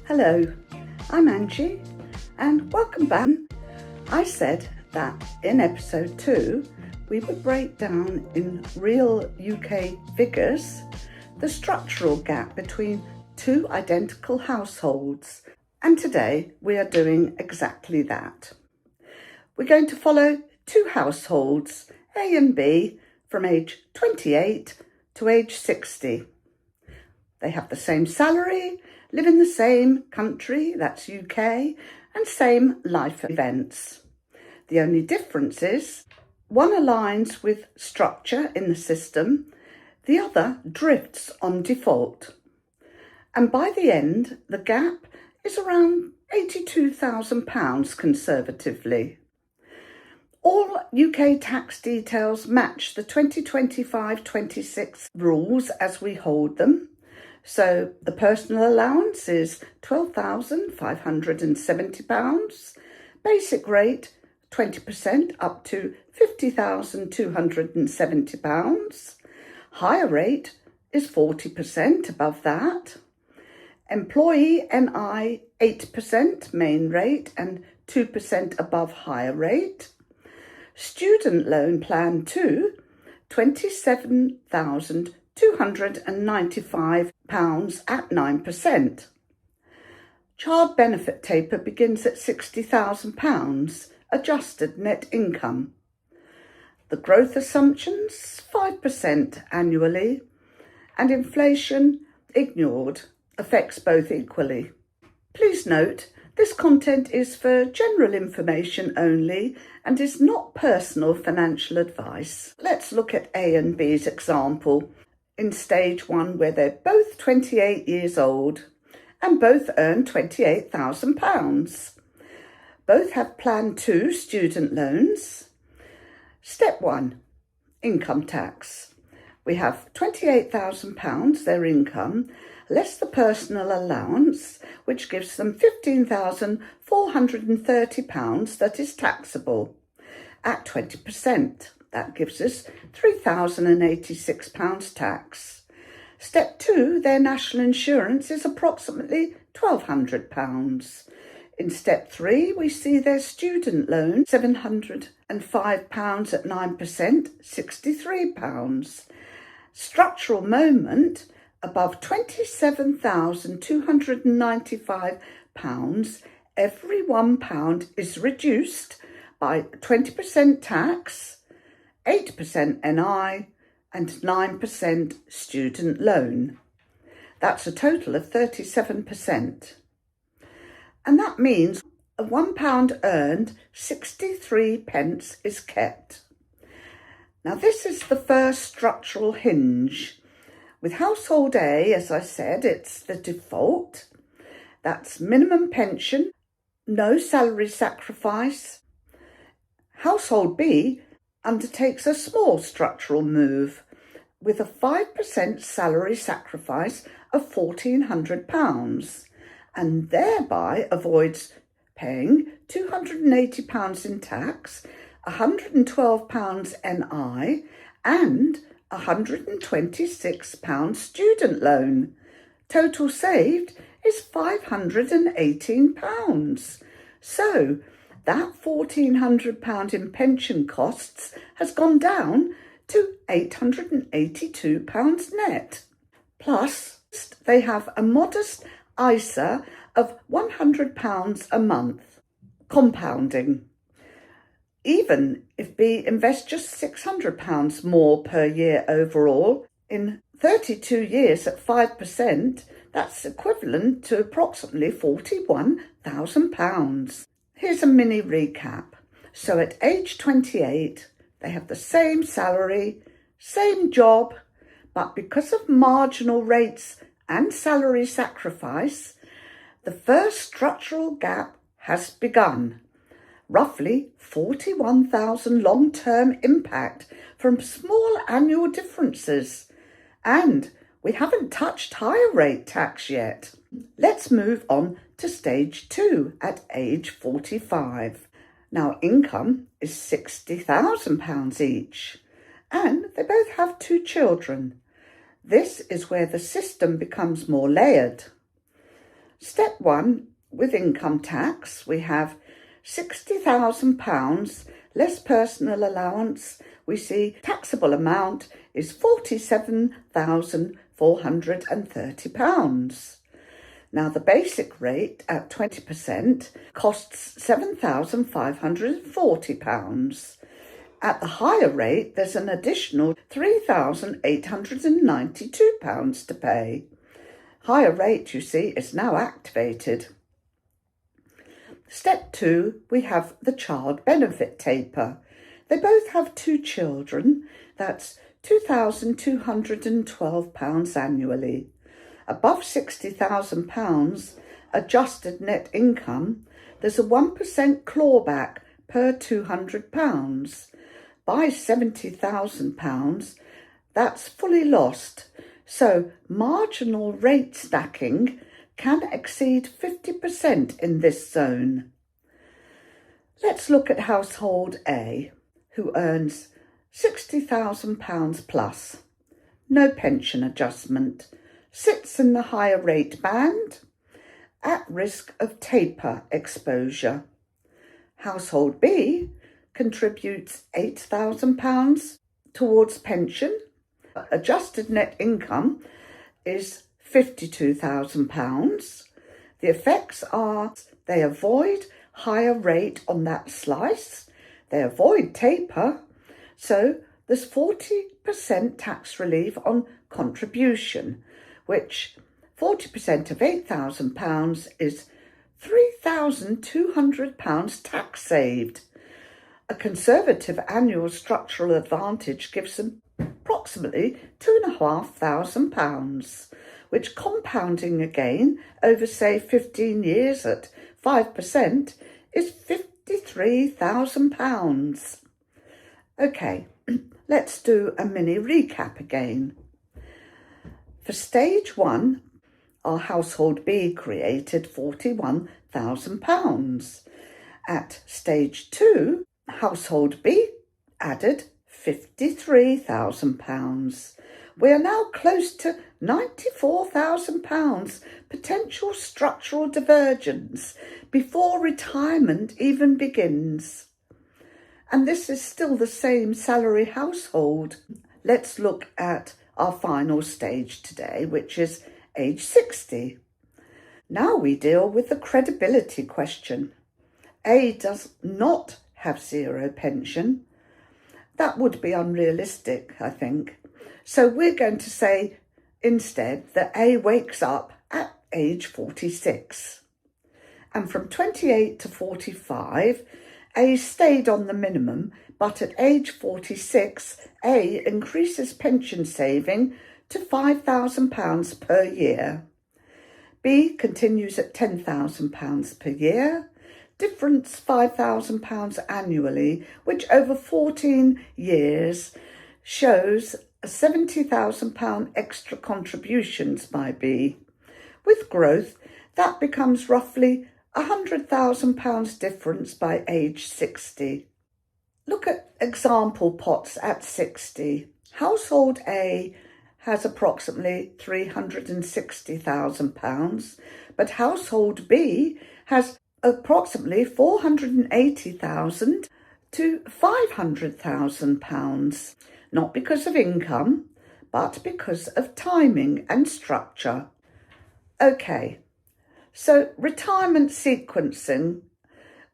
Hello, I'm Angie and welcome back. I said that in episode 2 we would break down in real UK figures the structural gap between two identical households, and today we are doing exactly that. We're going to follow two households, A and B, from age 28 to age 60. They have the same salary, live in the same country, that's UK, and same life events. The only difference is one aligns with structure in the system, the other drifts on default. And by the end, the gap is around £82,000 conservatively. All UK tax details match the 2025-26 rules as we hold them. So the personal allowance is £12,570, basic rate 20% up to £50,270, higher rate is 40% above that, employee NI 8% main rate and 2% above higher rate, student loan plan 2 £27,295 at 9%. Child benefit taper begins at £60,000 adjusted net income. The growth assumptions 5% annually, and inflation ignored, affects both equally. Please note, this content is for general information only and is not personal financial advice. Let's look at A and B's example in stage 1, where they're both 28 years old and both earn £28,000. Both have Plan 2 student loans. Step 1, income tax. We have £28,000, their income, less the personal allowance, which gives them £15,430 that is taxable at 20%. That gives us £3,086 tax. Step 2, their national insurance is approximately £1,200. In step 3, we see their student loan, £705 at 9%, £63. Structural moment, above £27,295, every £1 is reduced by 20% tax, 8% NI and 9% student loan. That's a total of 37%. And that means a £1 earned, 63 pence is kept. Now this is the first structural hinge. With household A, as I said, it's the default. That's minimum pension, no salary sacrifice. Household B undertakes a small structural move with a 5% salary sacrifice of £1,400 and thereby avoids paying £280 in tax, £112 NI and £126 student loan. Total saved is £518. So that £1,400 in pension costs has gone down to £882 net. Plus, they have a modest ISA of £100 a month, compounding. Even if B invests just £600 more per year overall, in 32 years at 5%, that's equivalent to approximately £41,000. Here's a mini recap. So at age 28, they have the same salary, same job, but because of marginal rates and salary sacrifice, the first structural gap has begun. Roughly 41,000 long-term impact from small annual differences. And we haven't touched higher rate tax yet. Let's move on to stage 2 at age 45. Now income is £60,000 each, and they both have 2 children. This is where the system becomes more layered. Step 1, with income tax, we have £60,000 less personal allowance. We see taxable amount is £47,430. Now the basic rate at 20% costs £7,540. At the higher rate, there's an additional £3,892 to pay. Higher rate, you see, is now activated. Step 2, we have the child benefit taper. They both have 2 children. That's £2,212 annually. Above £60,000 adjusted net income, there's a 1% clawback per £200. By £70,000, that's fully lost. So marginal rate stacking can exceed 50% in this zone. Let's look at household A, who earns £60,000 plus. No pension adjustment. Sits in the higher rate band, at risk of taper exposure. Household B contributes £8,000 towards pension. Adjusted net income is £52,000. The effects are they avoid higher rate on that slice, they avoid taper, so there's 40% tax relief on contribution, which 40% of £8,000 is £3,200 tax saved. A conservative annual structural advantage gives them approximately £2,500, which compounding again over, say, 15 years at 5% is £53,000. Okay, let's do a mini recap again. For stage 1, our household B created £41,000. At stage 2, household B added £53,000. We are now close to £94,000 potential structural divergence before retirement even begins. And this is still the same salary household. Let's look at our final stage today, which is age 60. Now we deal with the credibility question. A does not have zero pension. That would be unrealistic, I think. So we're going to say instead that A wakes up at age 46. And from 28 to 45, A stayed on the minimum, but at age 46, A increases pension saving to £5,000 per year. B continues at £10,000 per year, difference £5,000 annually, which over 14 years shows a £70,000 extra contributions by B. With growth, that becomes roughly £100,000 difference by age 60. Look at example pots at 60. Household A has approximately £360,000, but household B has approximately £480,000 to £500,000, not because of income, but because of timing and structure. Okay, so retirement sequencing,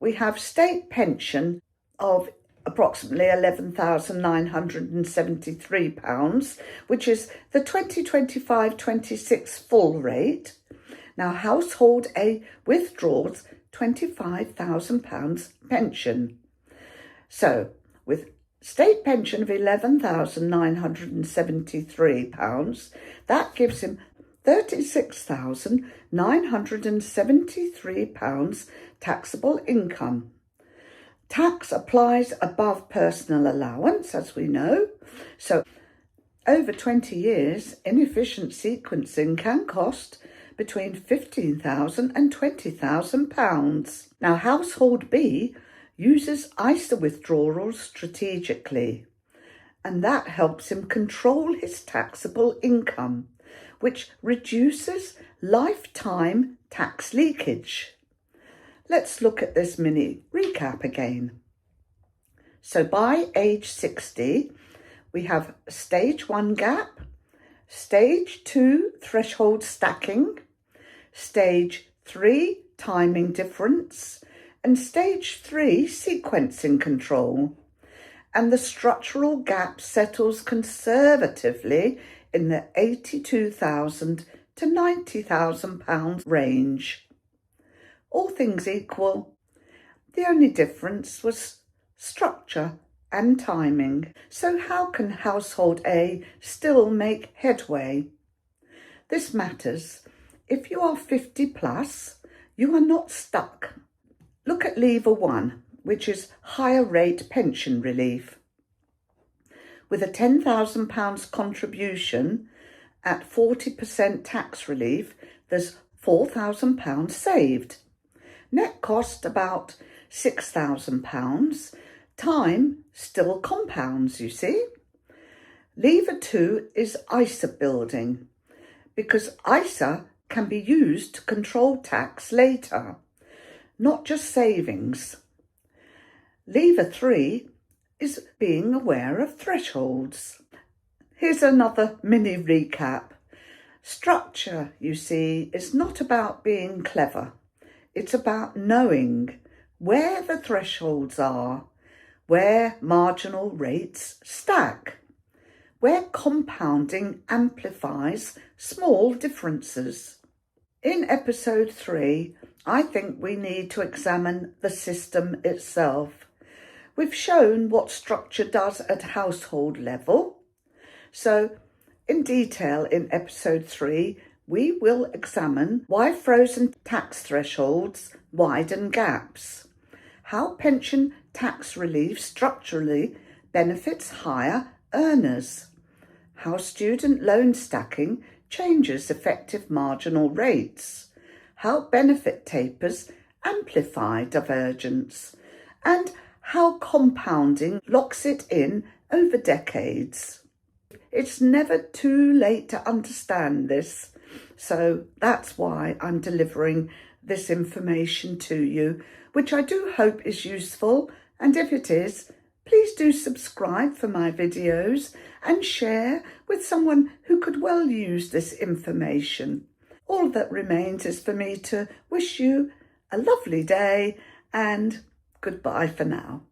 we have state pension of approximately £11,973, which is the 2025-26 full rate. Now household A withdraws £25,000 pension. So with state pension of £11,973, that gives him £36,973 taxable income. Tax applies above personal allowance, as we know. So over 20 years, inefficient sequencing can cost between £15,000 and £20,000. Now, household B uses ISA withdrawals strategically, and that helps him control his taxable income, which reduces lifetime tax leakage. Let's look at this mini recap again. So by age 60, we have stage 1 gap, stage 2 threshold stacking, stage 3 timing difference, and stage 3 sequencing control. And the structural gap settles conservatively in the £82,000 to £90,000 range. All things equal, the only difference was structure and timing. So how can household A still make headway? This matters. If you are 50 plus, you are not stuck. Look at lever 1, which is higher rate pension relief. With a £10,000 contribution at 40% tax relief, there's £4,000 saved. Net cost about £6,000. Time still compounds, you see. Lever 2 is ISA building, because ISA can be used to control tax later, not just savings. Lever 3 is being aware of thresholds. Here's another mini recap. Structure, you see, is not about being clever. It's about knowing where the thresholds are, where marginal rates stack, where compounding amplifies small differences. In episode 3, I think we need to examine the system itself. We've shown what structure does at household level. So, in detail in episode 3, we will examine why frozen tax thresholds widen gaps, how pension tax relief structurally benefits higher earners, how student loan stacking changes effective marginal rates, how benefit tapers amplify divergence, and how compounding locks it in over decades. It's never too late to understand this, so that's why I'm delivering this information to you, which I do hope is useful, and if it is, please do subscribe for my videos and share with someone who could well use this information. All that remains is for me to wish you a lovely day and goodbye for now.